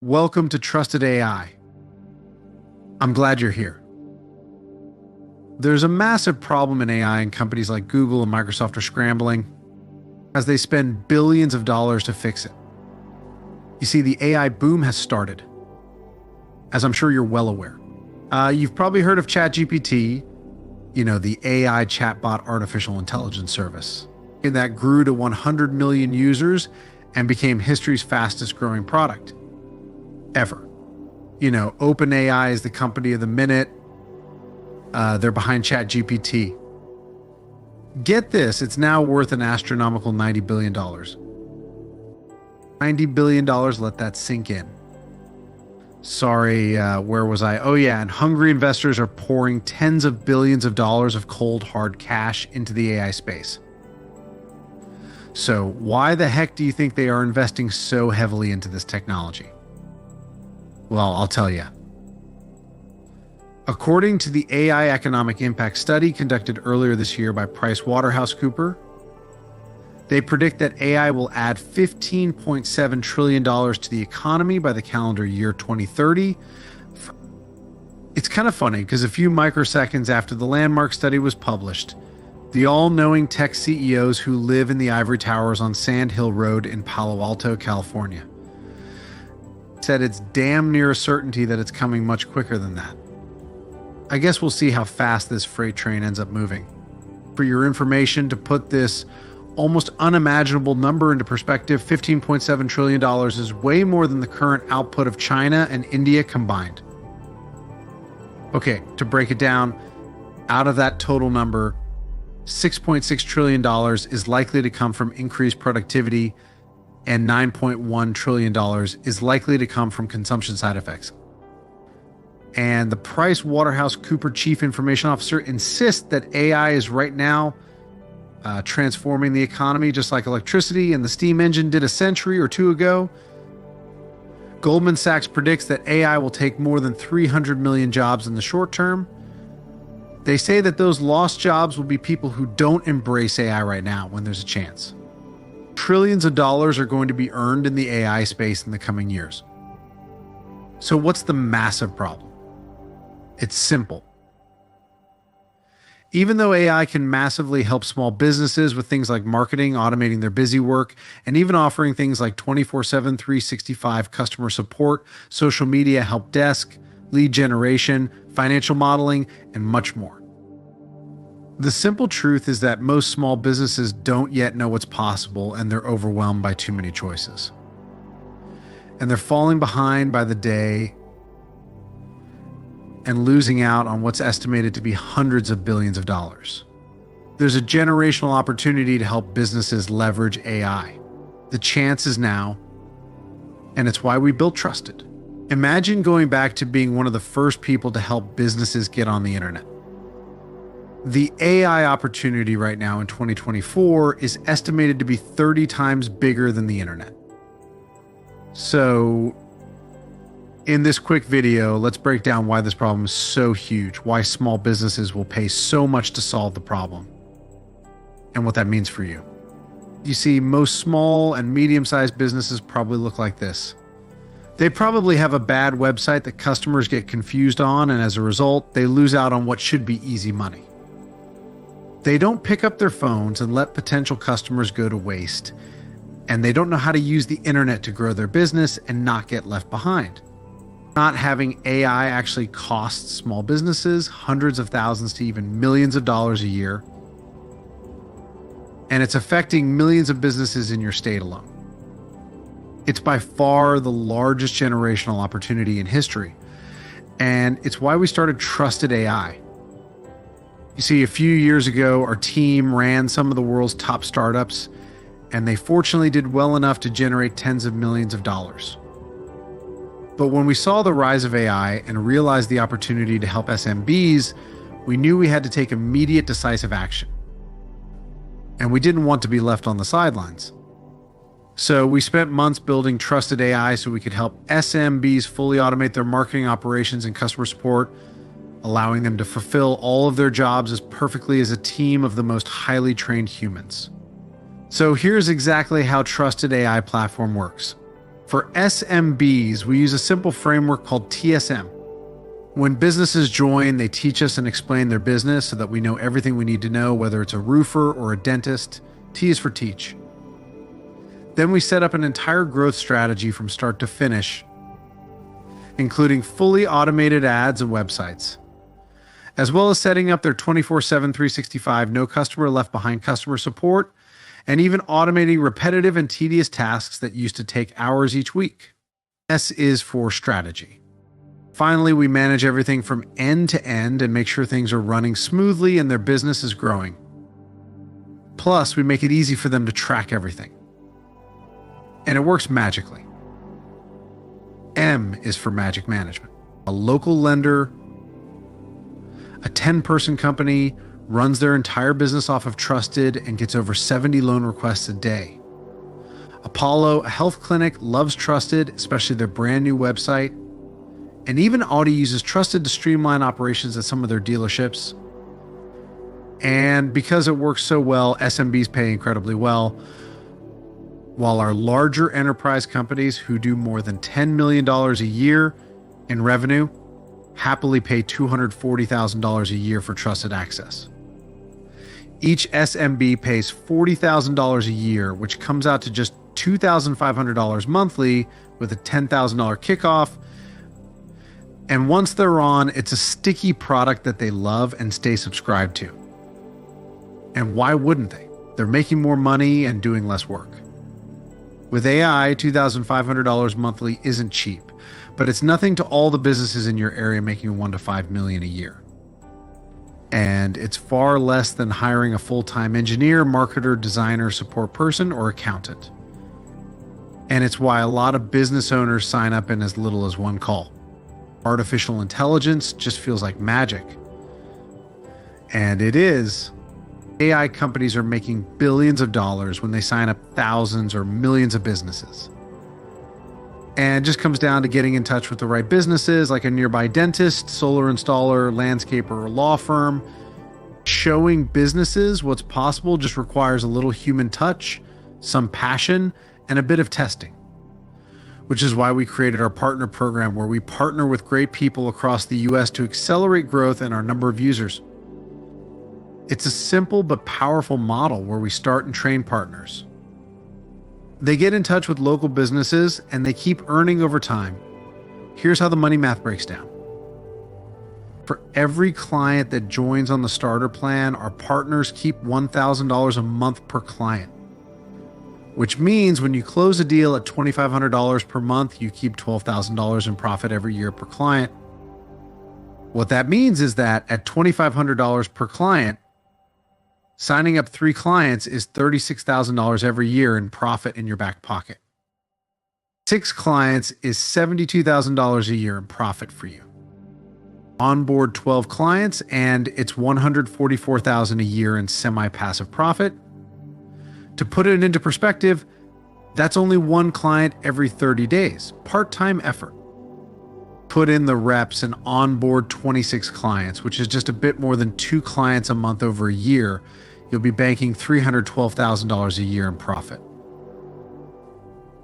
Welcome to Trusted AI. I'm glad you're here. There's a massive problem in AI, and companies like Google and Microsoft are scrambling as they spend billions of dollars to fix it. You see, the AI boom has started, as I'm sure you're well aware. You've probably heard of ChatGPT, the AI chatbot artificial intelligence service. And that grew to 100 million users and became history's fastest growing product ever. OpenAI is the company of the minute. They're behind ChatGPT. Get this, it's now worth an astronomical $90 billion. $90 billion, let that sink in. Sorry, where was I? Oh yeah, and hungry investors are pouring tens of billions of dollars of cold, hard cash into the AI space. So why the heck do you think they are investing so heavily into this technology? Well, I'll tell you. According to the AI Economic Impact Study conducted earlier this year by PricewaterhouseCoopers, they predict that AI will add $15.7 trillion to the economy by the calendar year 2030. It's kind of funny because a few microseconds after the landmark study was published, the all-knowing tech CEOs who live in the ivory towers on Sand Hill Road in Palo Alto, California, said it's damn near a certainty that it's coming much quicker than that. I guess we'll see how fast this freight train ends up moving. For your information, to put this almost unimaginable number into perspective, $15.7 trillion is way more than the current output of China and India combined. Okay, to break it down, out of that total number, $6.6 trillion is likely to come from increased productivity, and $9.1 trillion is likely to come from consumption side effects. And the PricewaterhouseCoopers Chief Information Officer insists that AI is right now transforming the economy just like electricity and the steam engine did a century or two ago. Goldman Sachs predicts that AI will take more than 300 million jobs in the short term. They say that those lost jobs will be people who don't embrace AI right now when there's a chance. Trillions of dollars are going to be earned in the AI space in the coming years. So what's the massive problem? It's simple. Even though AI can massively help small businesses with things like marketing, automating their busy work, and even offering things like 24/7, 365 customer support, social media help desk, lead generation, financial modeling, and much more. The simple truth is that most small businesses don't yet know what's possible, and they're overwhelmed by too many choices. And they're falling behind by the day and losing out on what's estimated to be hundreds of billions of dollars. There's a generational opportunity to help businesses leverage AI. The chance is now, and it's why we built Trusted. Imagine going back to being one of the first people to help businesses get on the internet. The AI opportunity right now in 2024 is estimated to be 30 times bigger than the internet. So, in this quick video, let's break down why this problem is so huge, why small businesses will pay so much to solve the problem, and what that means for you. You see, most small and medium-sized businesses probably look like this. They probably have a bad website that customers get confused on, and as a result, they lose out on what should be easy money. They don't pick up their phones and let potential customers go to waste, and they don't know how to use the internet to grow their business and not get left behind. Not having AI actually costs small businesses hundreds of thousands to even millions of dollars a year, and it's affecting millions of businesses in your state alone. It's by far the largest generational opportunity in history, and it's why we started Trusted AI. You see, a few years ago, our team ran some of the world's top startups, and they fortunately did well enough to generate tens of millions of dollars. But when we saw the rise of AI and realized the opportunity to help SMBs, we knew we had to take immediate, decisive action. And we didn't want to be left on the sidelines. So we spent months building Trusted AI so we could help SMBs fully automate their marketing operations and customer support, allowing them to fulfill all of their jobs as perfectly as a team of the most highly trained humans. So here's exactly how Trusted AI platform works. For SMBs, we use a simple framework called TSM. When businesses join, they teach us and explain their business so that we know everything we need to know, whether it's a roofer or a dentist. T is for teach. Then we set up an entire growth strategy from start to finish, including fully automated ads and websites, as well as setting up their 24/7, 365, no customer left behind customer support, and even automating repetitive and tedious tasks that used to take hours each week. S is for strategy. Finally, we manage everything from end to end and make sure things are running smoothly and their business is growing. Plus, we make it easy for them to track everything. And it works magically. M is for Magic Management. A local lender, a 10-person company, runs their entire business off of Trusted and gets over 70 loan requests a day. Apollo, a health clinic, loves Trusted, especially their brand new website. And even Audi uses Trusted to streamline operations at some of their dealerships. And because it works so well, SMBs pay incredibly well, while our larger enterprise companies who do more than $10 million a year in revenue happily pay $240,000 a year for Trusted Access. Each SMB pays $40,000 a year, which comes out to just $2,500 monthly with a $10,000 kickoff. And once they're on, it's a sticky product that they love and stay subscribed to. And why wouldn't they? They're making more money and doing less work. With AI, $2,500 monthly isn't cheap, but it's nothing to all the businesses in your area making $1 to $5 million a year. And it's far less than hiring a full-time engineer, marketer, designer, support person, or accountant. And it's why a lot of business owners sign up in as little as one call. Artificial intelligence just feels like magic. And it is. AI companies are making billions of dollars when they sign up thousands or millions of businesses. And it just comes down to getting in touch with the right businesses, like a nearby dentist, solar installer, landscaper, or law firm. Showing businesses what's possible just requires a little human touch, some passion, and a bit of testing. Which is why we created our partner program, where we partner with great people across the US to accelerate growth in our number of users. It's a simple but powerful model where we start and train partners. They get in touch with local businesses and they keep earning over time. Here's how the money math breaks down. For every client that joins on the starter plan, our partners keep $1,000 a month per client. Which means when you close a deal at $2,500 per month, you keep $12,000 in profit every year per client. What that means is that at $2,500 per client, signing up 3 clients is $36,000 every year in profit in your back pocket. 6 clients is $72,000 a year in profit for you. Onboard 12 clients and it's $144,000 a year in semi-passive profit. To put it into perspective, that's only 1 client every 30 days, part-time effort. Put in the reps and onboard 26 clients, which is just a bit more than 2 clients a month over a year. You'll be banking $312,000 a year in profit.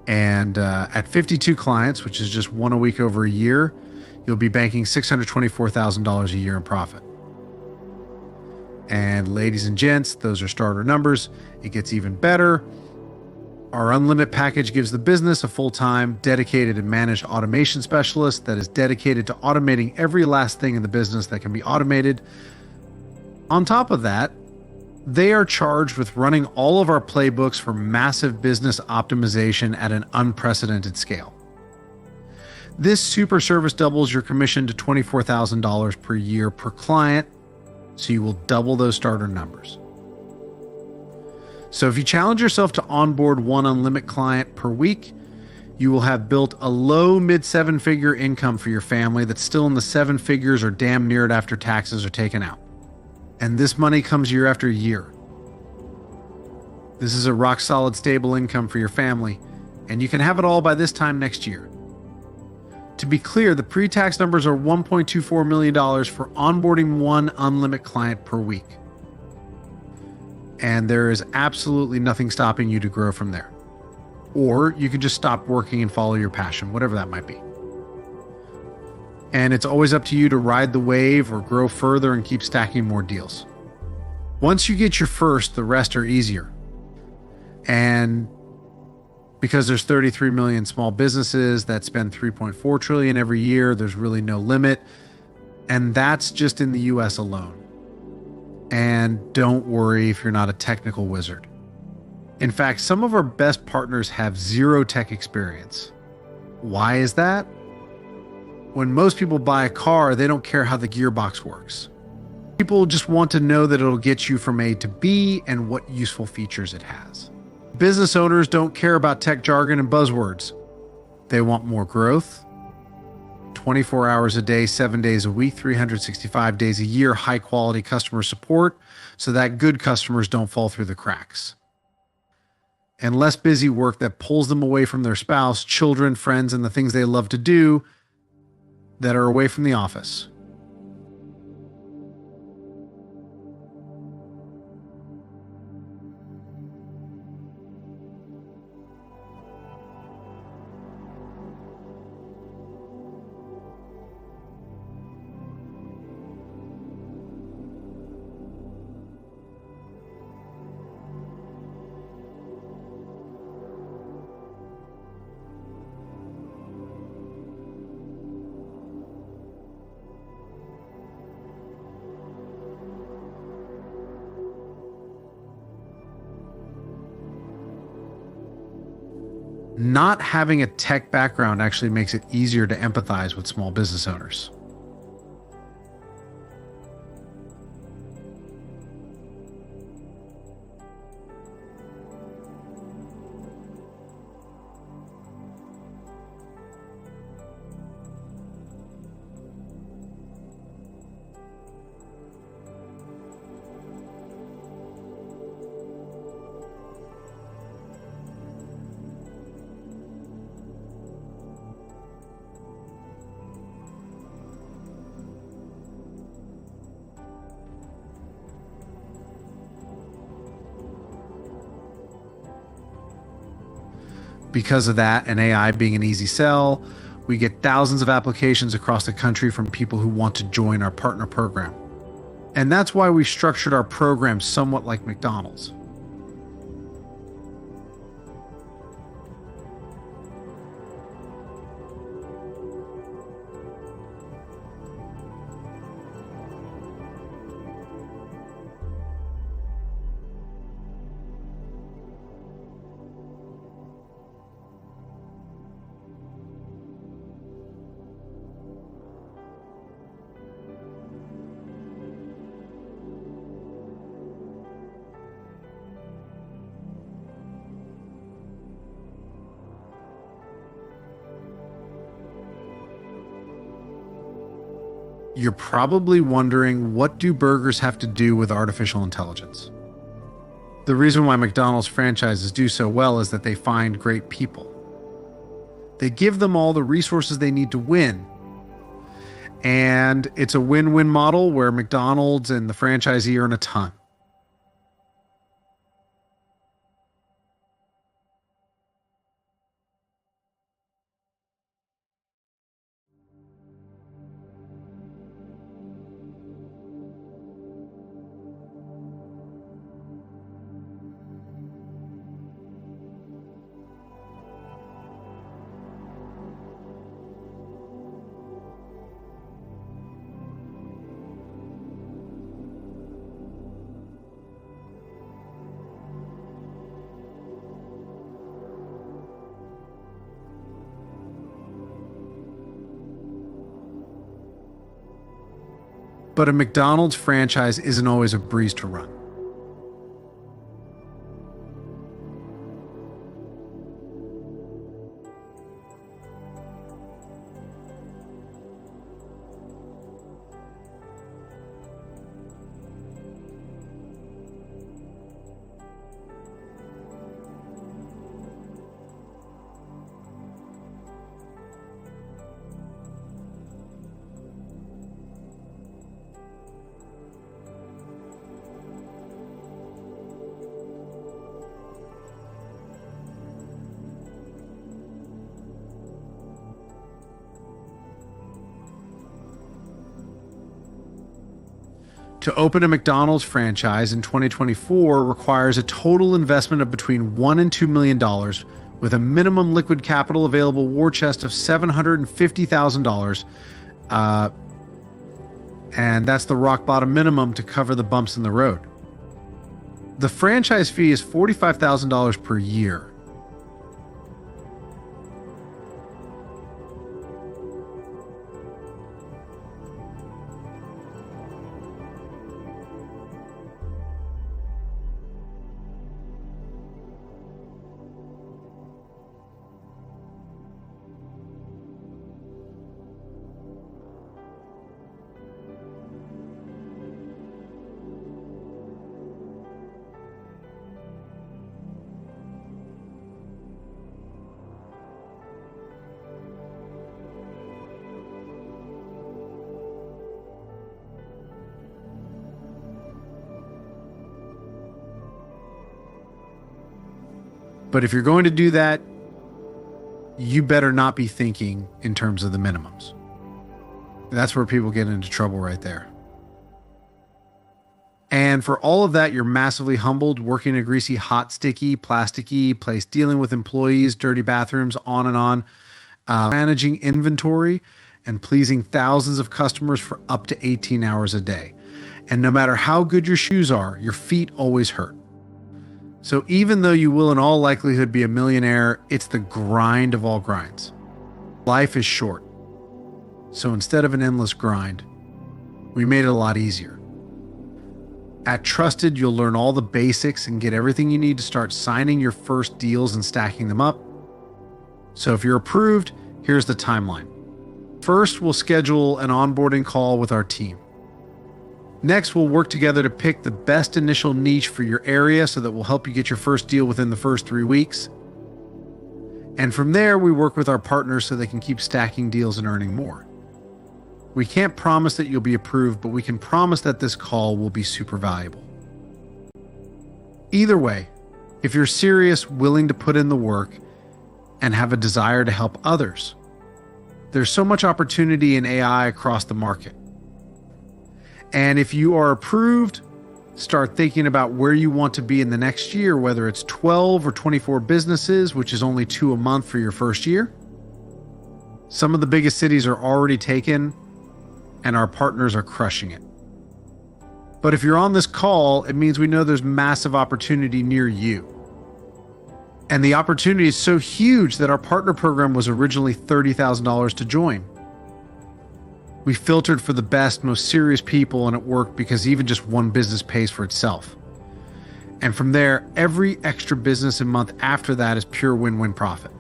And at 52 clients, which is just 1 a week over a year, you'll be banking $624,000 a year in profit. And ladies and gents, those are starter numbers. It gets even better. Our Unlimited package gives the business a full-time, dedicated and managed automation specialist that is dedicated to automating every last thing in the business that can be automated. On top of that, they are charged with running all of our playbooks for massive business optimization at an unprecedented scale. This super service doubles your commission to $24,000 per year per client, so you will double those starter numbers. So if you challenge yourself to onboard 1 Unlimited client per week, you will have built a low mid-7-figure income for your family that's still in the 7 figures or damn near it after taxes are taken out. And this money comes year after year. This is a rock solid stable income for your family, and you can have it all by this time next year. To be clear, the pre-tax numbers are $1.24 million for onboarding 1 Unlimited client per week. And there is absolutely nothing stopping you to grow from there. Or you can just stop working and follow your passion, whatever that might be. And it's always up to you to ride the wave or grow further and keep stacking more deals. Once you get your first, the rest are easier. And because there's 33 million small businesses that spend 3.4 trillion every year, there's really no limit. And that's just in the US alone. And don't worry if you're not a technical wizard. In fact, some of our best partners have zero tech experience. Why is that? When most people buy a car, they don't care how the gearbox works. People just want to know that it'll get you from A to B and what useful features it has. Business owners don't care about tech jargon and buzzwords. They want more growth, 24 hours a day, 7 days a week, 365 days a year, high quality customer support so that good customers don't fall through the cracks. And less busy work that pulls them away from their spouse, children, friends, and the things they love to do that are away from the office. Not having a tech background actually makes it easier to empathize with small business owners. Because of that and AI being an easy sell, we get thousands of applications across the country from people who want to join our partner program. And that's why we structured our program somewhat like McDonald's. You're probably wondering, what do burgers have to do with artificial intelligence? The reason why McDonald's franchises do so well is that they find great people. They give them all the resources they need to win. And it's a win-win model where McDonald's and the franchisee earn a ton. But a McDonald's franchise isn't always a breeze to run. To open a McDonald's franchise in 2024 requires a total investment of between $1 and $2 million, with a minimum liquid capital available war chest of $750,000. And that's the rock bottom minimum to cover the bumps in the road. The franchise fee is $45,000 per year. But if you're going to do that, you better not be thinking in terms of the minimums. That's where people get into trouble right there. And for all of that, you're massively humbled, working a greasy, hot, sticky, plasticky place, dealing with employees, dirty bathrooms, on and on, managing inventory, and pleasing thousands of customers for up to 18 hours a day. And no matter how good your shoes are, your feet always hurt. So even though you will in all likelihood be a millionaire, it's the grind of all grinds. Life is short. So instead of an endless grind, we made it a lot easier. At Trusted, you'll learn all the basics and get everything you need to start signing your first deals and stacking them up. So if you're approved, here's the timeline. First, we'll schedule an onboarding call with our team. Next, we'll work together to pick the best initial niche for your area so that we'll help you get your first deal within the first 3 weeks. And from there, we work with our partners so they can keep stacking deals and earning more. We can't promise that you'll be approved, but we can promise that this call will be super valuable. Either way, if you're serious, willing to put in the work, and have a desire to help others, there's so much opportunity in AI across the market. And if you are approved, start thinking about where you want to be in the next year, whether it's 12 or 24 businesses, which is only 2 a month for your first year. Some of the biggest cities are already taken, and our partners are crushing it. But if you're on this call, it means we know there's massive opportunity near you. And the opportunity is so huge that our partner program was originally $30,000 to join. We filtered for the best, most serious people, and it worked because even just one business pays for itself. And from there, every extra business and month after that is pure win-win profit.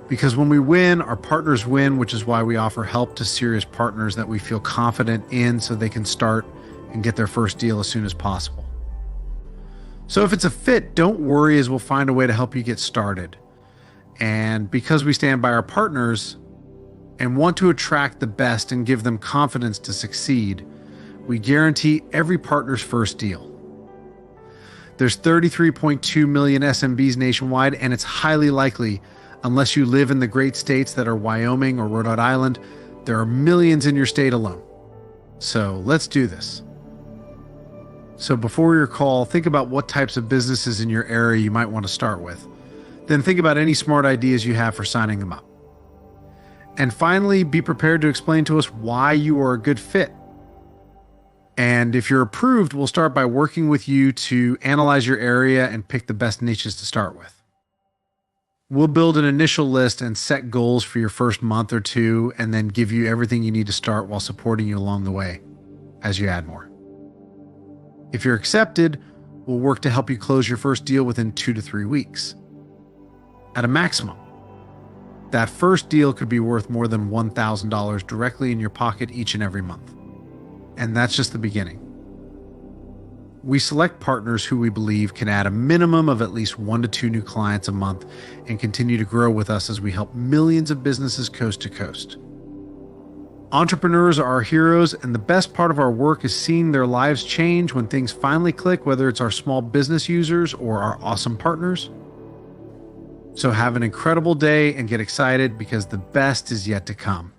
Because when we win, our partners win, which is why we offer help to serious partners that we feel confident in so they can start and get their first deal as soon as possible. So if it's a fit, don't worry, as we'll find a way to help you get started. And because we stand by our partners and want to attract the best and give them confidence to succeed, we guarantee every partner's first deal. There's 33.2 million SMBs nationwide, and it's highly likely, unless you live in the great states that are Wyoming or Rhode Island, there are millions in your state alone. So let's do this. So before your call, think about what types of businesses in your area you might want to start with. Then think about any smart ideas you have for signing them up. And finally, be prepared to explain to us why you are a good fit. And if you're approved, we'll start by working with you to analyze your area and pick the best niches to start with. We'll build an initial list and set goals for your first month or two, and then give you everything you need to start while supporting you along the way as you add more. If you're accepted, we'll work to help you close your first deal within 2 to 3 weeks. At a maximum, that first deal could be worth more than $1,000 directly in your pocket each and every month. And that's just the beginning. We select partners who we believe can add a minimum of at least 1 to 2 new clients a month and continue to grow with us as we help millions of businesses coast to coast. Entrepreneurs are our heroes, and the best part of our work is seeing their lives change when things finally click, whether it's our small business users or our awesome partners. So have an incredible day and get excited, because the best is yet to come.